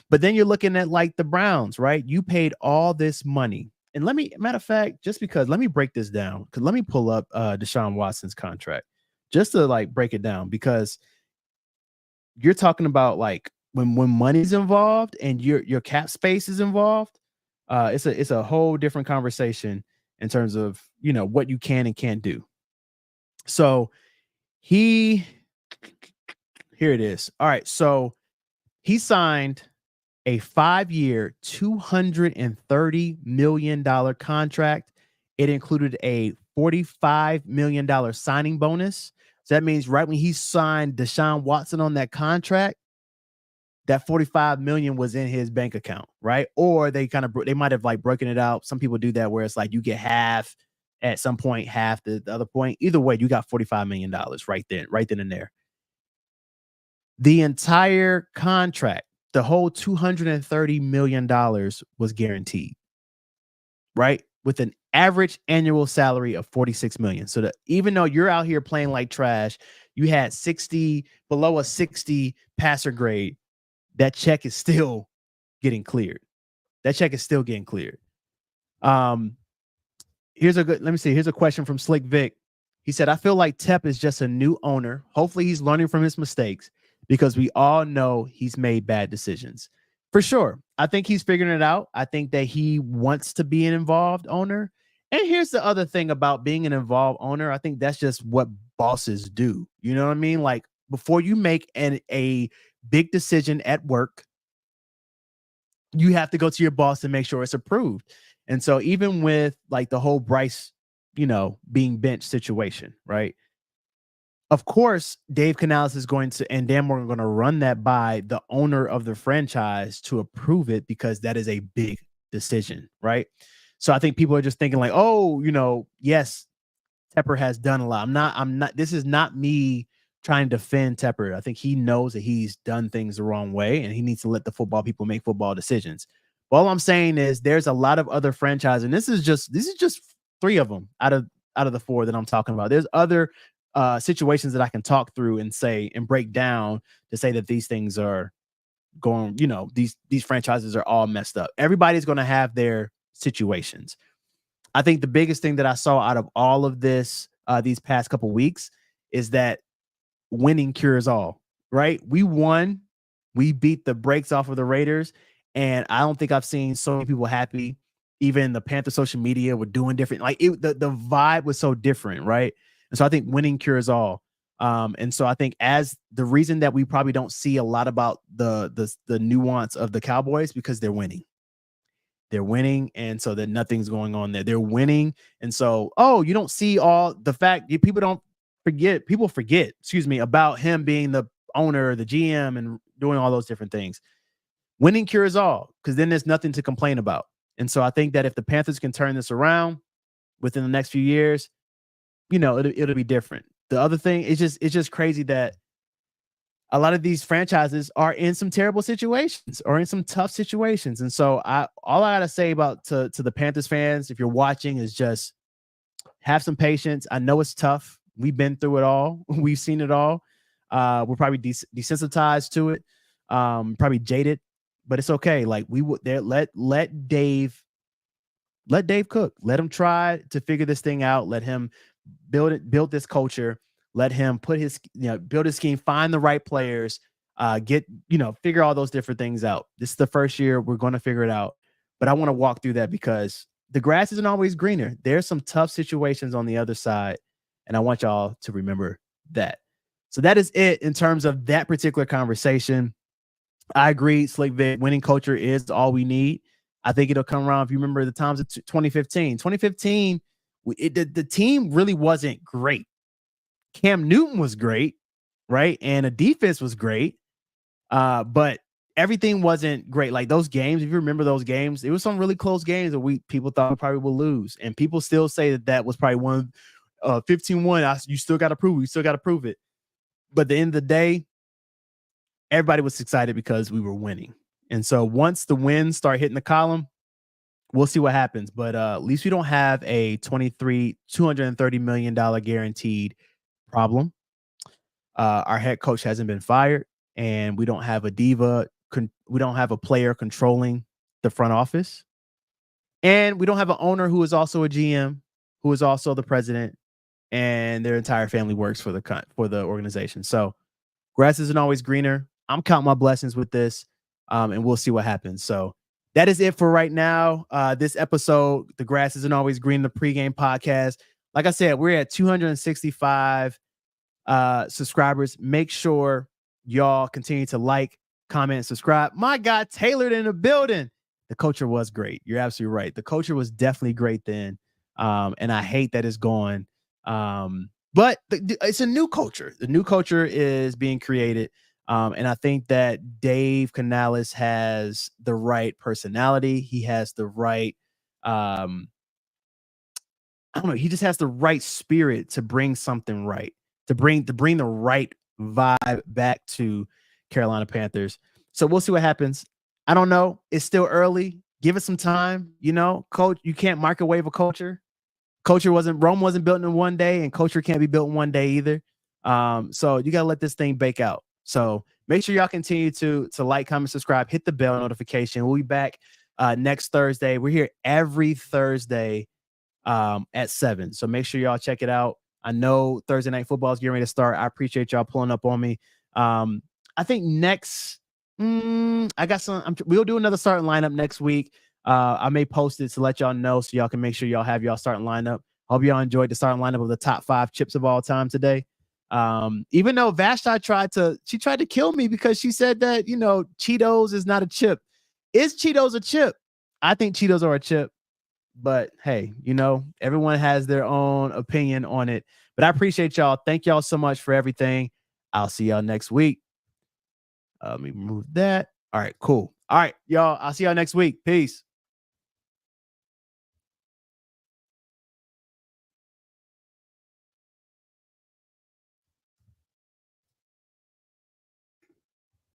But then you're looking at like the Browns, right? You paid all this money. And matter of fact, just because, let me break this down. Because let me pull up Deshaun Watson's contract just to like break it down, because you're talking about like when money's involved and your cap space is involved, it's a whole different conversation in terms of what you can and can't do. So here it is. All right, so he signed a 5-year, $230 million contract. It included a $45 million signing bonus. So that means right when he signed Deshaun Watson on that contract, that 45 million was in his bank account, right? Or they might have like broken it out. Some people do that where it's like you get half at some point, half the other point. Either way, you got $45 million right then and there. The entire contract, the whole $230 million was guaranteed, right? With an average annual salary of 46 million. So that even though you're out here playing like trash, you had 60 below a 60 passer grade, that check is still getting cleared. Here's a question from Slick Vic. He said, I feel like Tep is just a new owner. Hopefully he's learning from his mistakes because we all know he's made bad decisions. For sure. I think he's figuring it out. I think that he wants to be an involved owner. And here's the other thing about being an involved owner. I think that's just what bosses do. You know what I mean? Like before you make a big decision at work, you have to go to your boss and make sure it's approved. And so even with like the whole Bryce, being benched situation, right? Of course, Dave Canales is going to, and Dan Morgan are going to run that by the owner of the franchise to approve it because that is a big decision, right? So I think people are just thinking like, oh, yes, Tepper has done a lot. This is not me trying to defend Tepper. I think he knows that he's done things the wrong way and he needs to let the football people make football decisions. But all I'm saying is there's a lot of other franchises, and this is just 3 of them out of the 4 that I'm talking about. There's other situations that I can talk through and say and break down to say that these things are going, these franchises are all messed up. Everybody's going to have their situations. I think the biggest thing that I saw out of all of this, these past couple weeks, is that winning cures all, right? We won. We beat the brakes off of the Raiders. And I don't think I've seen so many people happy. Even the Panther social media were doing different. Like the vibe was so different, right? And so I think winning cures all. And so I think as the reason that we probably don't see a lot about the nuance of the Cowboys because they're winning. They're winning, and so that nothing's going on there. They're winning, and so you don't see all the fact. People forget, about him being the owner, the GM, and doing all those different things. Winning cures all because then there's nothing to complain about. And so I think that if the Panthers can turn this around within the next few years, it'll be different. The other thing is it's just crazy that a lot of these franchises are in some terrible situations or in some tough situations. And so all I got to say to the Panthers fans, if you're watching, is just have some patience. I know it's tough. We've been through it all. We've seen it all. We're probably desensitized to it, probably jaded, but it's okay. Like let Dave cook. Let him try to figure this thing out. Let him build this culture. Let him put build his scheme, find the right players, figure all those different things out. This is the first year we're going to figure it out. But I want to walk through that because the grass isn't always greener. There's some tough situations on the other side. And I want y'all to remember that. So that is it in terms of that particular conversation. I agree, Slick Vic, winning culture is all we need. I think it'll come around. If you remember the times of 2015, the team really wasn't great. Cam Newton was great, right? And the defense was great. But everything wasn't great. Like those games, if you remember those games, it was some really close games that people thought we probably would lose. And people still say that was probably one 15-1. You still got to prove it. You still got to prove it. But at the end of the day, everybody was excited because we were winning. And so once the wins start hitting the column, we'll see what happens. But at least we don't have a $230 million guaranteed problem. Our head coach hasn't been fired, and we don't have a diva. We don't have a player controlling the front office, and we don't have an owner who is also a GM, who is also the president, and their entire family works for the organization. So grass isn't always greener. I'm counting my blessings with this, and we'll see what happens. So that is it for right now. This episode, The Grass Isn't Always Green, the pregame podcast. Like I said, we're at 265 subscribers. Make sure y'all continue to like, comment, and subscribe. My guy Tailored in the building. The culture was great. You're absolutely right. The culture was definitely great then. And I hate that it's gone. But it's a new culture. The new culture is being created. And I think that Dave Canales has the right personality. He has the right, I don't know, he just has the right spirit to bring something right, to bring the right vibe back to Carolina Panthers. So we'll see what happens. I don't know. It's still early. Give it some time. Coach, you can't microwave a culture. Rome wasn't built in one day, and culture can't be built in one day either. So you gotta let this thing bake out. So make sure y'all continue to like, comment, subscribe, hit the bell notification. We'll be back next Thursday. We're here every Thursday at 7. So make sure y'all check it out. I know Thursday Night Football is getting ready to start. I appreciate y'all pulling up on me. I think next, I got some. We'll do another starting lineup next week. I may post it to let y'all know so y'all can make sure y'all have y'all starting lineup. Hope y'all enjoyed the starting lineup of the top 5 chips of all time today. Even though Vashti tried to kill me because she said that, Cheetos is not a chip. Is Cheetos a chip? I think Cheetos are a chip. But hey, everyone has their own opinion on it. But I appreciate y'all. Thank y'all so much for everything. I'll see y'all next week. Let me remove that. All right, cool. All right, y'all. I'll see y'all next week. Peace.